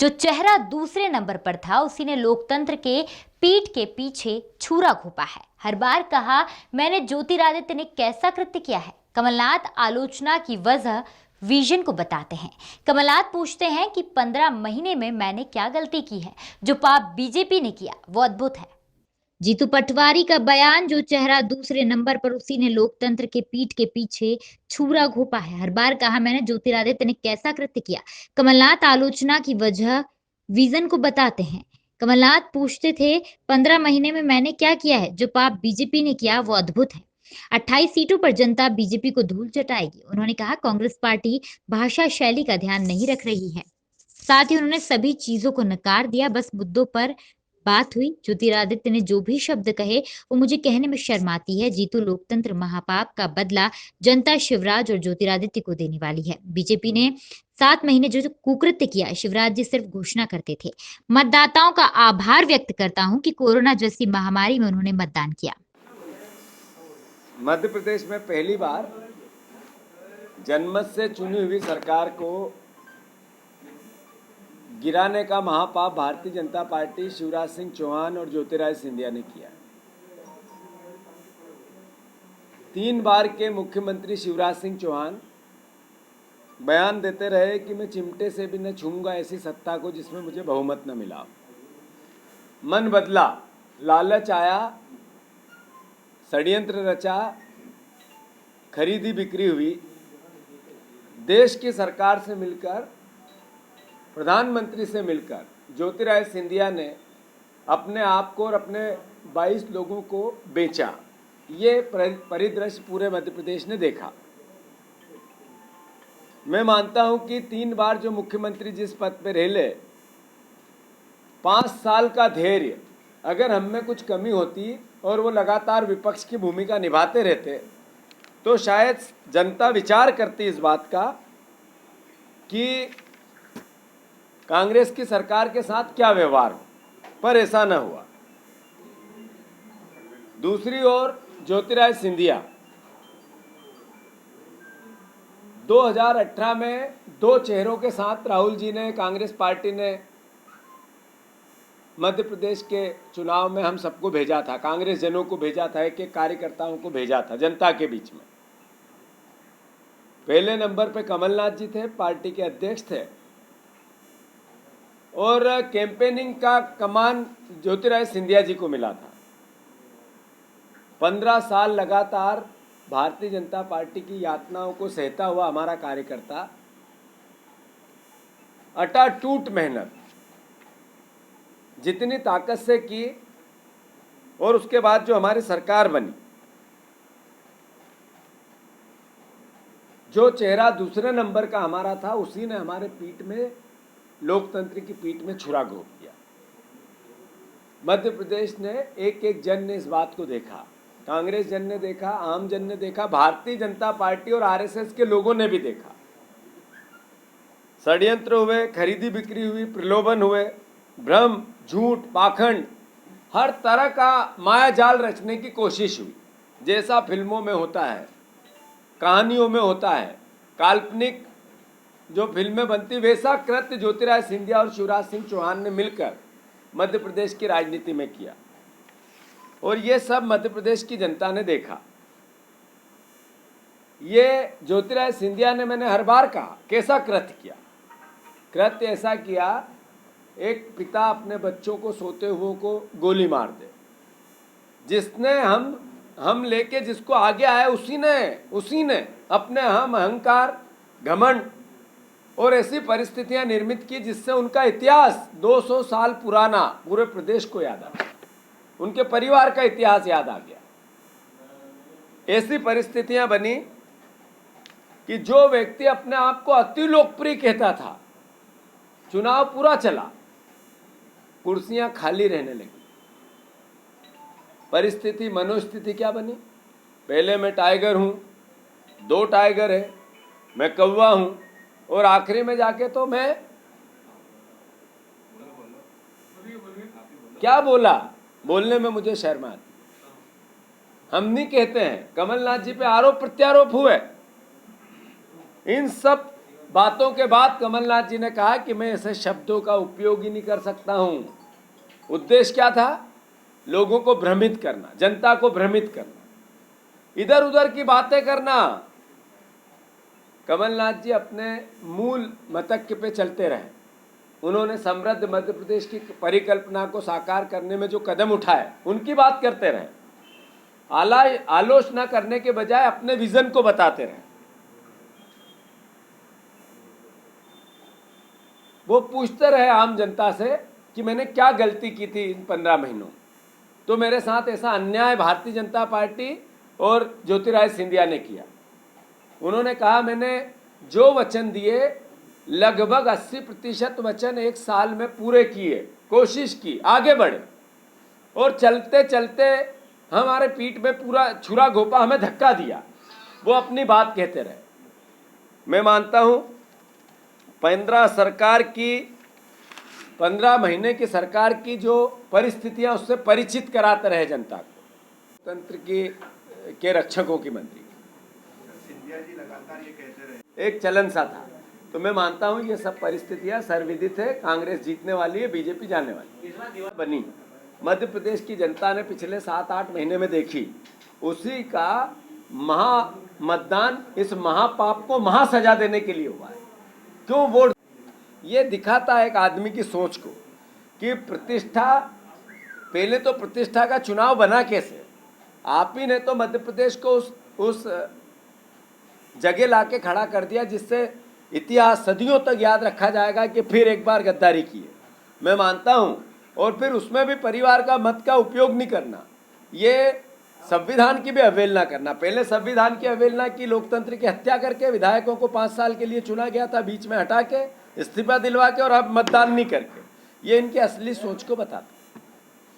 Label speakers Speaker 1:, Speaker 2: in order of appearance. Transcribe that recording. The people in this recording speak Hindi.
Speaker 1: जो चेहरा दूसरे नंबर पर था उसी ने लोकतंत्र के पीठ के पीछे छुरा घोंपा है। हर बार कहा मैंने ज्योतिरादित्य ने कैसा कृत्य किया है। कमलनाथ आलोचना की वजह विजन को बताते हैं। कमलनाथ पूछते हैं कि 15 महीने में मैंने क्या गलती की है। जो पाप बीजेपी ने किया वो अद्भुत है। जीतू पटवारी का बयान, जो चेहरा दूसरे नंबर पर उसी ने लोकतंत्र के पीठ के पीछे छुरा घोंपा है। हर बार कहा मैंने ज्योतिरादित्य ने कैसा कृत्य किया। कमलनाथ आलोचना की वजह विजन को बताते हैं। कमलनाथ पूछते थे 15 महीने में मैंने क्या किया है। जो पाप बीजेपी ने किया वो अद्भुत है। 28 सीटों पर जनता बीजेपी को धूल चटाएगी। उन्होंने कहा कांग्रेस पार्टी भाषा शैली का ध्यान नहीं रख रही है। साथ ही उन्होंने सभी चीजों को नकार दिया, बस मुद्दों पर बात हुई। ज्योतिरादित्य ने जो भी शब्द कहे वो मुझे कहने में शर्म आती है। जीतू लोकतंत्र महापाप का बदला जनता शिवराज और ज्योतिरादित्य को देने वाली है। बीजेपी ने 7 महीने जो कुकृत्य किया, शिवराज जी सिर्फ घोषणा करते थे। मतदाताओं का आभार व्यक्त करता हूं कि कोरोना जैसी महामारी में उन्होंने मतदान किया।
Speaker 2: मध्य प्रदेश में पहली बार जनमत से चुनी हुई सरकार को गिराने का महापाप भारतीय जनता पार्टी, शिवराज सिंह चौहान और ज्योतिरादित्य सिंधिया ने किया। 3 बार के मुख्यमंत्री शिवराज सिंह चौहान बयान देते रहे कि मैं चिमटे से भी न छूऊंगा ऐसी सत्ता को जिसमें मुझे बहुमत न मिला। मन बदला, लालच आया, षड्यंत्र रचा, खरीदी बिक्री हुई। देश की सरकार से मिलकर, प्रधानमंत्री से मिलकर ज्योतिरादित्य सिंधिया ने अपने आप को और अपने 22 लोगों को बेचा। ये परिदृश्य पूरे मध्य प्रदेश ने देखा। मैं मानता हूं कि 3 बार जो मुख्यमंत्री जिस पद पर रहे, 5 साल का धैर्य, अगर हम में कुछ कमी होती और वो लगातार विपक्ष की भूमिका निभाते रहते तो शायद जनता विचार करती इस बात का कि कांग्रेस की सरकार के साथ क्या व्यवहार हो, पर ऐसा न हुआ। दूसरी ओर ज्योतिरादित्य सिंधिया 2018 में 2 चेहरों के साथ राहुल जी ने, कांग्रेस पार्टी ने मध्य प्रदेश के चुनाव में हम सबको भेजा था, कांग्रेस जनों को भेजा था, एक कार्यकर्ताओं को भेजा था जनता के बीच में। पहले नंबर पे कमलनाथ जी थे, पार्टी के अध्यक्ष थे, और कैंपेनिंग का कमान ज्योतिरादित्य सिंधिया जी को मिला था। 15 साल लगातार भारतीय जनता पार्टी की यातनाओं को सहता हुआ हमारा कार्यकर्ता अटाटूट मेहनत जितनी ताकत से की, और उसके बाद जो हमारी सरकार बनी, जो चेहरा दूसरे नंबर का हमारा था उसी ने हमारे पीठ में, लोकतंत्र की पीठ में छुरा घोंप दिया। मध्य प्रदेश ने एक जन ने इस बात को देखा, कांग्रेस जन ने देखा, आम जन ने देखा, भारतीय जनता पार्टी और आरएसएस के लोगों ने भी देखा। षड्यंत्र हुए, खरीदी बिक्री हुई, प्रलोभन हुए, भ्रम, झूठ, पाखंड, हर तरह का माया जाल रचने की कोशिश हुई, जैसा फिल्मों में होता है, कहानियों में होता है, काल्पनिक जो फिल्में बनती, वैसा कृत्य ज्योतिरादित्य सिंधिया और शिवराज सिंह चौहान ने मिलकर मध्य प्रदेश की राजनीति में किया, और ये सब मध्य प्रदेश की जनता ने देखा। ये ज्योतिरादित्य सिंधिया ने, मैंने हर बार कहा, कैसा कृत्य किया। कृत्य ऐसा किया, एक पिता अपने बच्चों को, सोते हुए को गोली मार दे, जिसने हम लेके जिसको आगे आया उसी ने अपने हम, अहंकार, घमंड और ऐसी परिस्थितियां निर्मित की जिससे उनका इतिहास 200 साल पुराना पूरे प्रदेश को याद आ गया, उनके परिवार का इतिहास याद आ गया। ऐसी परिस्थितियां बनी कि जो व्यक्ति अपने आप को अति लोकप्रिय कहता था, चुनाव पूरा चला, कुर्सियां खाली रहने लगी। परिस्थिति, मनोस्थिति क्या बनी? पहले मैं टाइगर हूं, 2 टाइगर है, मैं कौवा हूं, और आखिरी में जाके तो मैं क्या बोला, बोलने में मुझे शर्म आती। हम नहीं कहते हैं, कमलनाथ जी पे आरोप प्रत्यारोप हुए, इन सब बातों के बाद कमलनाथ जी ने कहा कि मैं ऐसे शब्दों का उपयोग ही नहीं कर सकता हूं। उद्देश्य क्या था? लोगों को भ्रमित करना, जनता को भ्रमित करना, इधर उधर की बातें करना। कमलनाथ जी अपने मूल मतक्य पे चलते रहे। उन्होंने समृद्ध मध्य प्रदेश की परिकल्पना को साकार करने में जो कदम उठाए उनकी बात करते रहे। आलोचना करने के बजाय अपने विजन को बताते रहे। वो पूछते रहे आम जनता से कि मैंने क्या गलती की थी इन 15 महीनों, तो मेरे साथ ऐसा अन्याय भारतीय जनता पार्टी और ज्योतिरादित्य सिंधिया ने किया। उन्होंने कहा मैंने जो वचन दिए लगभग 80% वचन एक साल में पूरे किए, कोशिश की, आगे बढ़े, और चलते चलते हमारे पीठ में पूरा छुरा घोपा, हमें धक्का दिया। वो अपनी बात कहते रहे। मैं मानता हूं 15 महीने की सरकार की जो परिस्थितियां, उससे परिचित कराते रहे जनता को। तंत्र के रक्षकों की मंत्री
Speaker 3: सिंधिया जी लगातार ये कहते रहे,
Speaker 2: एक चलन सा था। तो मैं मानता हूं ये सब परिस्थितियां सर्वविदित है। कांग्रेस जीतने वाली है, बीजेपी जाने वाली बनी। मध्य प्रदेश की जनता ने पिछले 7-8 महीने में देखी, उसी का मतदान इस महापाप को महासजा देने के लिए हुआ है। क्यों वोट? ये दिखाता है एक आदमी की सोच को कि प्रतिष्ठा, पहले तो प्रतिष्ठा का चुनाव बना कैसे? आप ही ने तो मध्य प्रदेश को उस जगह लाके खड़ा कर दिया जिससे इतिहास सदियों तक याद रखा जाएगा कि फिर एक बार गद्दारी की है। मैं मानता हूं, और फिर उसमें भी परिवार का मत का उपयोग नहीं करना, ये संविधान की भी अवहेलना करना। पहले संविधान की अवहेलना की, लोकतंत्र की हत्या करके विधायकों को 5 साल के लिए चुना गया था, बीच में हटा के, इस्तीफा दिलवा के, और अब मतदान नहीं करके। ये इनकी असली सोच को बताता है।